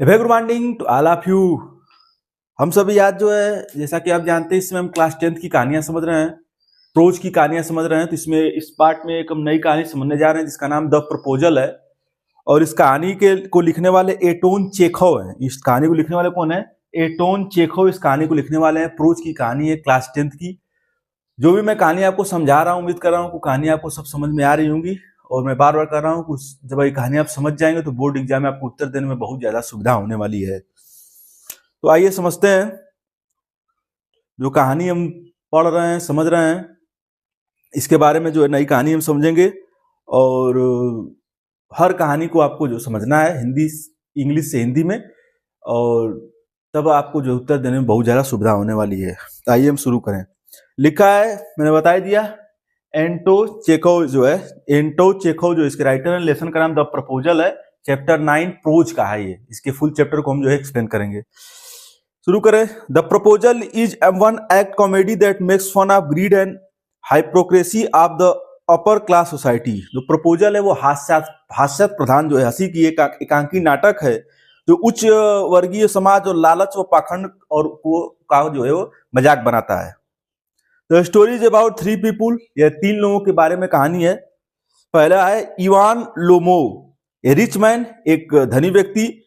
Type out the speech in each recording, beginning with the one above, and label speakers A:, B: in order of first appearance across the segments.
A: Very good morning to all of you. हम सभी आज जो है, जैसा कि आप जानते हैं, इसमें हम क्लास 10th की कहानियां समझ रहे हैं, प्रोज की कहानियां समझ रहे हैं। तो इसमें इस पार्ट में एक हम नई कहानी समझने जा रहे हैं जिसका नाम द प्रपोजल है। और इस कहानी के को लिखने वाले एटोन चेखव हैं। इस कहानी को लिखने वाले कौन है? एटोन चेखव इस कहानी को लिखने वाले हैं। प्रोज की कहानी है, क्लास 10th की। जो भी मैं कहानी आपको समझा रहा हूँ, उम्मीद कर रहा हूँ कि कहानी आपको सब समझ में आ रही होंगी। और मैं बार बार कर रहा हूँ कि जब ये कहानी आप समझ जाएंगे तो बोर्ड एग्जाम में आपको उत्तर देने में बहुत ज्यादा सुविधा होने वाली है। तो आइए समझते हैं जो कहानी हम पढ़ रहे हैं, समझ रहे हैं, इसके बारे में जो है नई कहानी हम समझेंगे। और हर कहानी को आपको जो समझना है हिंदी इंग्लिश से हिंदी में, और तब आपको जो उत्तर देने में बहुत ज़्यादा सुविधा होने वाली है। तो आइए हम शुरू करें। लिखा है, मैंने बता दिया, एंटो चेखव जो है, एंटो चेखव जो इसके राइटर है। लेसन का नाम द प्रपोजल है। चैप्टर 9 प्रोज का है ये। इसके फुल चैप्टर को हम जो है एक्सप्लेन करेंगे। शुरू करें। The proposal is one act comedy that makes fun of greed and hypocrisy of the upper class society. जो प्रपोजल है वो हास्य प्रधान जो है, हंसी की एक एकांकी नाटक है जो उच्च वर्गीय समाज और लालच व पाखंड और को का जो है वो मजाक बनाता है। The story is about 3 people. यह 3 लोगों के बारे में कहानी है। पहला है Ivan Lomov, a rich man, एक धनी व्यक्ति,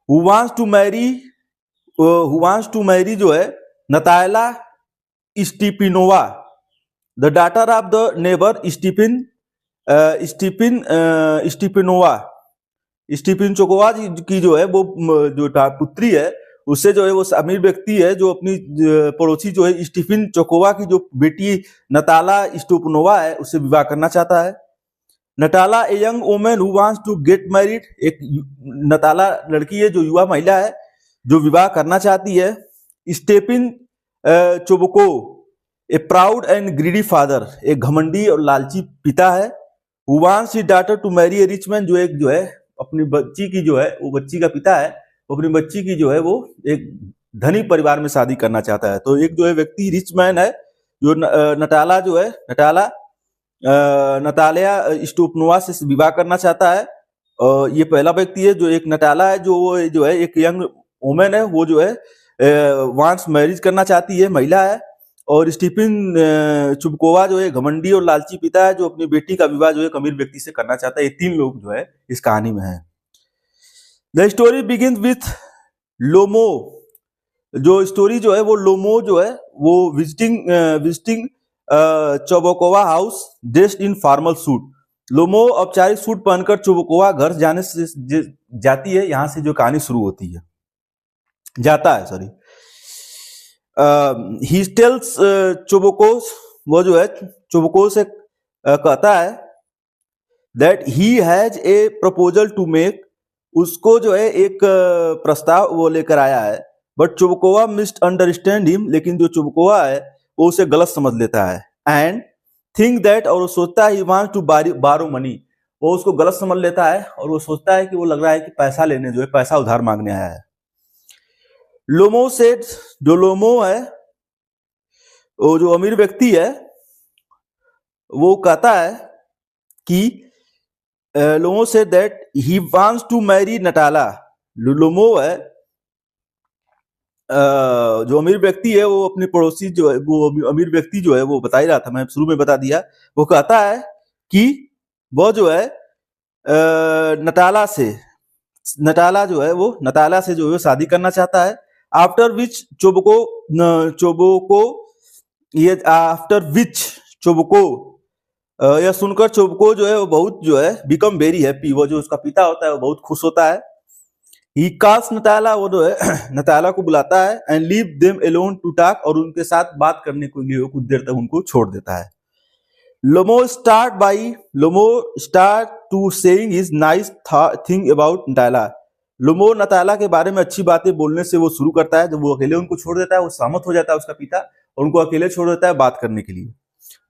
A: हु वांट्स टू मैरी जो है Natalya Stepanovna, the daughter of the neighbour Stepanovna. Stepan Chubukov की जो है वो जो पुत्री है, उससे जो है वो अमीर व्यक्ति है जो अपनी पड़ोसी जो है स्टीफिन चोकोवा की जो बेटी नताला स्टोपनोवा है उससे विवाह करना चाहता है। Natalya a young women who wants to get married, एक नताला लड़की है जो युवा महिला है जो विवाह करना चाहती है। Stepan Chubukov, a proud and greedy father, एक घमंडी और लालची पिता है। Who wants his daughter to marry a rich man, जो एक जो है अपनी बच्ची की जो है, वो बच्ची का पिता है, वो अपनी बच्ची की जो है वो एक धनी परिवार में शादी करना चाहता है। तो एक जो है व्यक्ति रिच मैन है जो नटाला जो है नतालिया स्टोपनोवा से विवाह करना चाहता है। ये पहला व्यक्ति है। जो एक नटाला है जो है एक यंग वुमेन है, वो जो है वांट्स मैरिज करना चाहती है, महिला है। और स्टीफन चुबकोवा जो है घमंडी और लालची पिता है जो अपनी बेटी का विवाह जो है अमीर व्यक्ति से करना चाहता है। ये 3 लोग जो है इस कहानी में है। The story begins with Lomov. जो स्टोरी जो है वो लोमो जो है वो visiting Chubukov house dressed in formal suit. Lomov औपचारिक सूट पहनकर चोबकोवा घर जाने से जाती है। यहां से जो कहानी शुरू होती है, जाता है, सॉरी। ही टेल्स चोबको, वो जो है चोबको से कहता है that he has a proposal to make, उसको जो है एक प्रस्ताव वो लेकर आया है। But Chubukov misunderstand him, लेकिन जो चुबकोवा है वो उसे गलत समझ लेता है। एंड थिंक दैट, और वो सोचता है ही वांट्स टू बारो मनी, वो उसको गलत समझ लेता है और वो सोचता है कि वो लग रहा है कि पैसा लेने जो है, पैसा उधार मांगने आया है। लोमो सेड, जो लोमो है वो जो अमीर व्यक्ति है वो कहता है कि Lomov said that he wants to marry Natalya. Lomov है जो अमीर व्यक्ति है वो अपनी पड़ोसी जो है, वो अमीर व्यक्ति जो है वो बता ही रहा था, मैं शुरू में बता दिया। वो कहता है कि वो जो है नटाला जो है वो नटाला से जो है शादी करना चाहता है। आफ्टर विच चोबको यह सुनकर चोबको जो है वो बहुत जो है बिकम वेरी हैप्पी, वो जो उसका पिता होता है वो बहुत खुश होता है। ही कॉल्स नटाला, वो जो है नटाला को बुलाता है। And leave them alone to talk, और उनके साथ बात करने के लिए कुछ देर तक उनको छोड़ देता है। Lomov start to saying his nice thing about Natalya. Lomov Natalya के बारे में अच्छी बातें बोलने से वो शुरू करता है। जब वो अकेले उनको छोड़ देता है, वो सहमत हो जाता है उसका पिता, और उनको अकेले छोड़ देता है बात करने के लिए।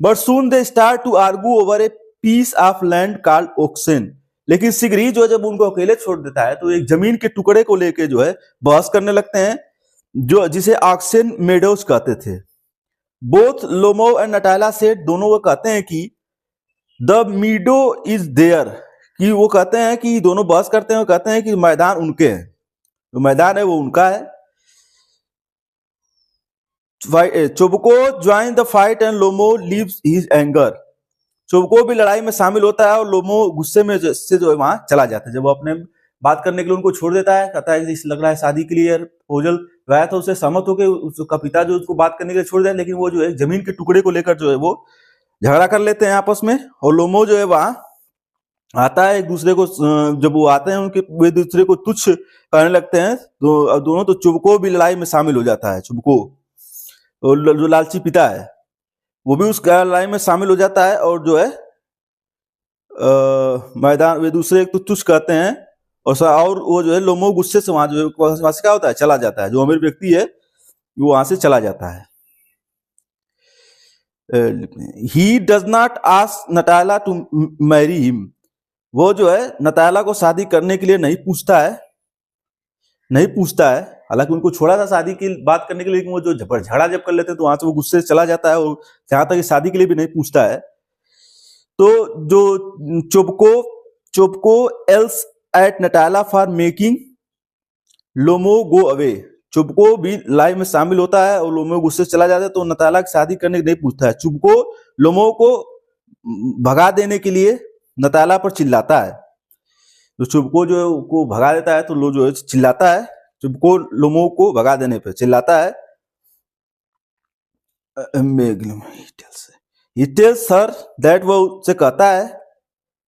A: But soon they start to argue over a piece of land called Oxen, लेकिन शीघ्र ही जो जब उनको अकेले छोड़ देता है तो एक जमीन के टुकड़े को लेके जो है बहस करने लगते हैं, जो जिसे ऑक्सेन मेडोज कहते थे। बोथ लोमो एंड नटाला सेड, दोनों वो कहते हैं कि द मीडो इज देयर, कि वो कहते हैं कि दोनों बहस करते हैं और कहते हैं कि मैदान उनके हैं, जो मैदान है वो उनका है। Chubukov join the fight and Lomov leaves his anger. Chubukov भी लड़ाई में शामिल होता है और लोमो गुस्से में से जो है वहां चला जाता है। जब वो अपने बात करने के लिए उनको छोड़ देता है, कहता है कि लग रहा है शादी के लिए प्रपोजल गया था, उससे सहमत होकर उसका पिता जो उसको बात करने के लिए छोड़ दिया, लेकिन वो जो है जमीन के टुकड़े को लेकर जो है वो झगड़ा कर लेते हैं आपस में। और लोमो जो है वहां आता है, एक दूसरे को जब वो आते हैं उनके वे दूसरे को तुच्छ करने लगते हैं तो दोनों, तो चुबको भी लड़ाई में शामिल हो जाता है। चुबको जो लालची पिता है वो भी उस लड़ाई में शामिल हो जाता है और जो है मैदान वे दूसरे एक तो तुच्छ कहते हैं और वो जो है लोमो गुस्से से वहां जो है वहां से क्या होता है चला जाता है। जो अमीर व्यक्ति है वो वहां से चला जाता है। He does not ask Natalya to marry him. वो जो है नताला को शादी करने के लिए नहीं पूछता है। हालांकि उनको छोड़ा था शादी की बात करने के लिए, लेकिन वो जो झगड़ा जब कर लेते हैं तो वहां से वो गुस्से से चला जाता है और जहां तक शादी के लिए भी नहीं पूछता है। तो जो Chubukov yells at Natalya for making Lomov go away. Chubukov भी लड़ाई में शामिल होता है और लोमो गुस्से से चला जाता है, तो नताला की शादी करने नहीं पूछता है। चुबको लोमो को भगा देने के लिए नताला पर चिल्लाता है। तो चुबको जो है को भगा देता है, तो लो जो है चिल्लाता है, चुबको लोमो को भगा देने पर चिल्लाता है। He tells her that वो से कहता है,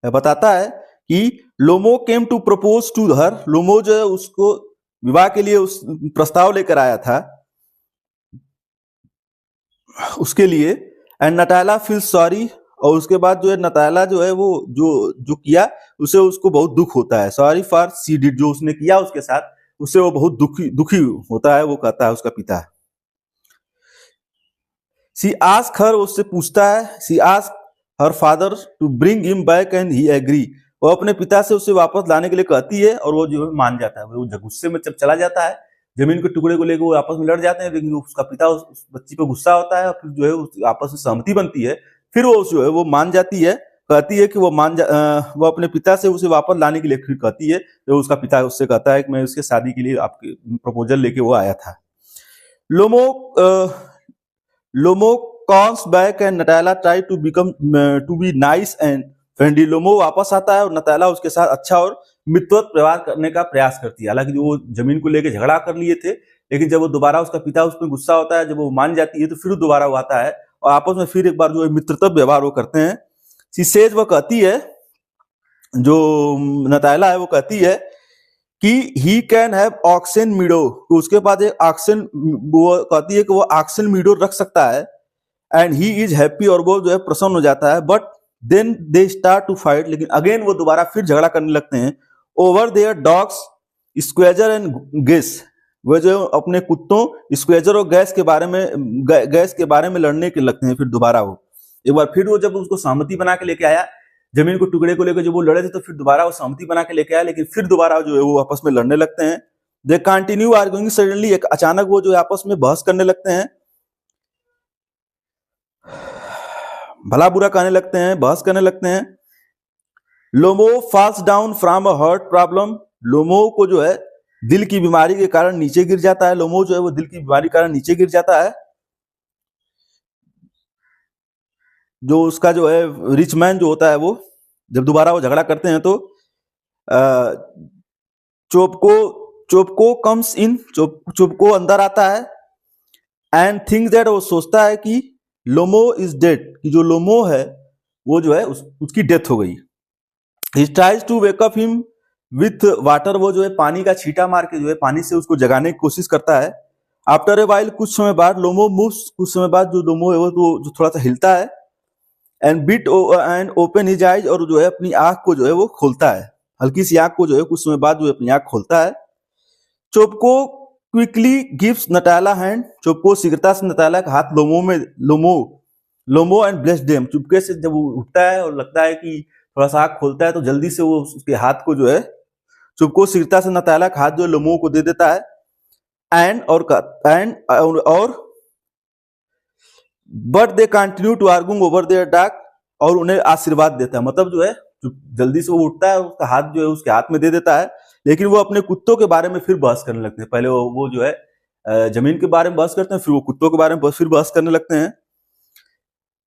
A: बताता है कि Lomov came to propose to her. Lomov जो है उसको विवाह के लिए उस प्रस्ताव लेकर आया था उसके लिए। And नटाला feel sorry. और उसके बाद जो है नताला जो है वो जो किया उसे उसको बहुत दुख होता है। सॉरी फॉर सी डिड, जो उसने किया उसके साथ उससे वो बहुत दुखी होता है। वो कहता है उसका पिता। सी आस्क हर, उससे पूछता है, she ask her father to bring him back and he agree. वो अपने पिता से उसे वापस लाने के लिए कहती है और वो जो है मान जाता है। वो गुस्से में जब चला जाता है, जमीन के टुकड़े को लेकर वो आपस में लड़ जाते हैं, लेकिन उसका पिता उस बच्ची पे गुस्सा होता है और फिर जो है आपस में सहमति बनती है। फिर वो जो है वो मान जाती है, कहती है कि वो अपने पिता से उसे वापस लाने के लिए फिर कहती है। तो उसका पिता उससे कहता है कि मैं उसके शादी के लिए आपके प्रपोजल लेके वो आया था। Lomov comes back and Natalya try to be nice and friendly. Lomov वापस आता है और नताला उसके साथ अच्छा और मित्रवत व्यवहार करने का प्रयास करती है। हालांकि जो वो जमीन को लेकर झगड़ा कर लिए थे, लेकिन जब वो दोबारा उसका पिता उस पर गुस्सा होता है, जब वो मान जाती है, तो फिर दोबारा वो आता है और आपस में फिर एक बार जो है मित्रता व्यवहार वो करते हैं। सीसेज वो कहती है, जो नताला है वो कहती है कि he can have Oxen Meadow. तो उसके बाद एक ऑक्सन, वो कहती है कि वो ऑक्सन मीडो रख सकता है। एंड ही इज हैप्पी, और वो जो है प्रसन्न हो जाता है। But then they start to fight, लेकिन अगेन वो दोबारा फिर झगड़ा करने लगते हैं। Over their dogs Squeezer and Guess. वो जो अपने कुत्तों स्क्वेजर और गैस के बारे में लड़ने के लगते हैं। फिर दोबारा वो एक बार फिर वो जब उसको सहमति बना के लेके आया, जमीन को टुकड़े को लेकर जब वो लड़े थे, तो फिर दोबारा वो सहमति बना के लेके आया, लेकिन फिर दोबारा जो है वो आपस में लड़ने लगते हैं। दे कंटिन्यू आर्गुइंग सडनली, एक अचानक वो जो आपस में बहस करने लगते हैं, भला बुरा कहने लगते हैं, बहस करने लगते हैं। Lomov falls down from a heart problem. Lomov को जो है दिल की बीमारी के कारण नीचे गिर जाता है। लोमो जो है वो दिल की बीमारी के कारण नीचे गिर जाता है। जो उसका जो है रिच मैन जो होता है, वो जब दोबारा वो झगड़ा करते हैं तो चोपको कम्स इन। चोपको अंदर आता है एंड थिंक्स दैट, वो सोचता है कि लोमो इज डेड, कि जो लोमो है वो जो है उसकी डेथ हो गई। He tries to wake up him with water. वो जो है पानी का छींटा मार के जो है पानी से उसको जगाने की कोशिश करता है। आफ्टर ए वाइल, कुछ समय बाद लोमो मूव्स, कुछ समय बाद जो लोमो है वो जो थोड़ा सा हिलता है। एंड ओपन हिज आइज, और जो है अपनी आंख को जो है वो खोलता है। हल्की सी आंख को जो है कुछ समय बाद जो है अपनी आंख खोलता है। चोपको क्विकली गिव्स नटाला हैंड। चोपको शीघ्रता से नटाला का हाथ लोमो एंड ब्लेस देम। चुपके से जब वो उठता है और लगता है कि थोड़ा सा आंख खोलता है, तो जल्दी से वो उसके हाथ को जो है चुपको शीघ्रता से नटाला का हाथ जो है लोमो को दे देता है। But they continue to arguing over their dog, और उन्हें आशीर्वाद देता है। मतलब जो है जल्दी से वो उठता है, उसका हाथ जो है उसके हाथ में दे देता है लेकिन वो अपने कुत्तों के बारे में फिर बहस करने लगते हैं। पहले वो जो है जमीन के बारे में बहस करते हैं, फिर वो कुत्तों के बारे में फिर बहस करने लगते हैं।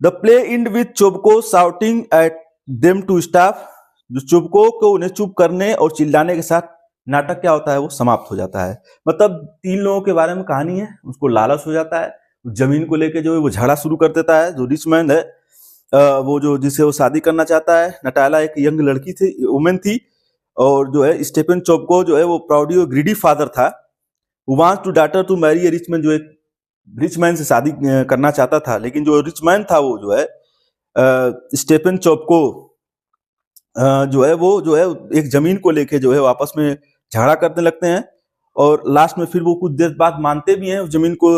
A: The play end with Chubukov shouting at them to stop. जो चुबको को उन्हें चुप करने और चिल्लाने के साथ नाटक क्या होता है, वो समाप्त हो जाता है। मतलब 3 लोगों के बारे में कहानी है, उसको लालच हो जाता है, जमीन को लेके जो है वो झगड़ा शुरू कर देता है। जो रिच मैन है, वो जो जिसे वो शादी करना चाहता है, नटाला एक यंग लड़की थी, वुमेन थी, और जो है स्टीफन चोबको जो है वो प्राउडी और ग्रीडी फादर था। Wants to daughter to marry a rich man, जो एक रिच मैन से शादी करना चाहता था। लेकिन जो रिच मैन था वो जो है स्टीफन चोबको जो है वो जो है एक जमीन को लेके जो है आपस में झगड़ा करने लगते हैं, और लास्ट में फिर वो कुछ देर बाद मानते भी हैं, जमीन को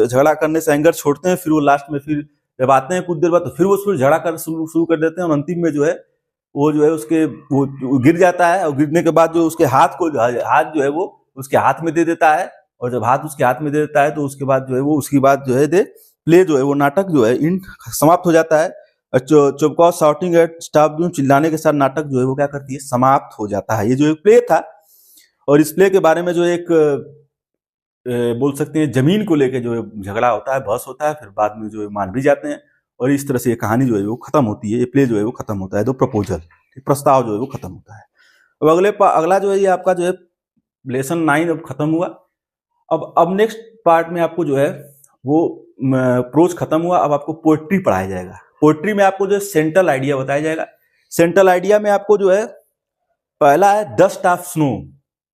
A: झगड़ा करने से एंगर छोड़ते हैं। फिर वो लास्ट में फिर जब आते हैं कुछ देर बाद, तो फिर वो झगड़ा कर शुरू कर देते हैं, और अंतिम में जो है वो जो है उसके वो गिर जाता है, और गिरने के बाद जो उसके हाथ जो है वो उसके हाथ में दे देता है, और जब हाथ उसके हाथ में दे देता है तो उसके बाद जो है वो उसकी बात जो है प्ले जो है वो नाटक जो है इन समाप्त हो जाता है। चुबको शाउटिंग एट स्टॉप, जो चिल्लाने के साथ नाटक जो है वो क्या करती है, समाप्त हो जाता है। ये जो एक प्ले था, और इस प्ले के बारे में जो एक बोल सकते हैं जमीन को लेके जो झगड़ा होता है, बहस होता है, फिर बाद में जो है मान भी जाते हैं, और इस तरह से ये कहानी जो है वो खत्म होती है। ये प्ले जो है वो खत्म होता है, दो प्रपोजल, प्रस्ताव जो है वो खत्म होता है। अब अगला जो है ये आपका जो है लेसन 9 अब खत्म हुआ। अब नेक्स्ट पार्ट में आपको जो है वो प्रोज खत्म हुआ, अब आपको पोएट्री पढ़ाया जाएगा। पोएट्री में आपको जो है सेंट्रल आइडिया बताया जाएगा। सेंट्रल आइडिया में आपको जो है पहला है डस्ट ऑफ स्नो।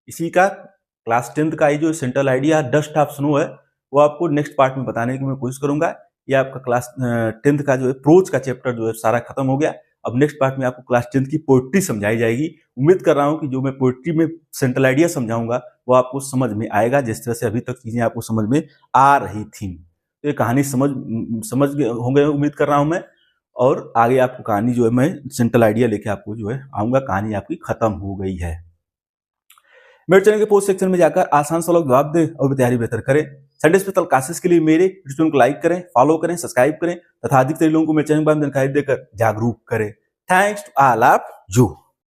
A: इसी का क्लास 10th का ये जो central idea dust of snow है, वो आपको नेक्स्ट पार्ट में बताने की मैं कोशिश करूंगा। ये आपका क्लास 10th का जो है प्रोज का चैप्टर जो है सारा खत्म हो गया। अब नेक्स्ट पार्ट में आपको क्लास 10th की पोएट्री समझाई जाएगी। उम्मीद कर रहा हूं कि जो मैं पोएट्री में सेंट्रल आइडिया समझाऊंगा वो आपको समझ में आएगा, जिस तरह से अभी तक चीजें आपको समझ में आ रही थी। तो ये कहानी समझ होंगे उम्मीद कर रहा हूं मैं, और आगे आपको कहानी जो है मैं सेंट्रल आइडिया लेके आपको जो है आऊंगा। कहानी आपकी खत्म हो गई है। मेरे चैनल के पोस्ट सेक्शन में जाकर आसान सवालों का जवाब दें और तैयारी बेहतर करें। संडे स्पेशल क्लासेस के लिए मेरे वीडियो को लाइक करें, फॉलो करें, सब्सक्राइब करें तथा अधिक से लोगों को मेरे चैनल के बारे में जानकारी देकर जागरूक करें। Thanks to all of you.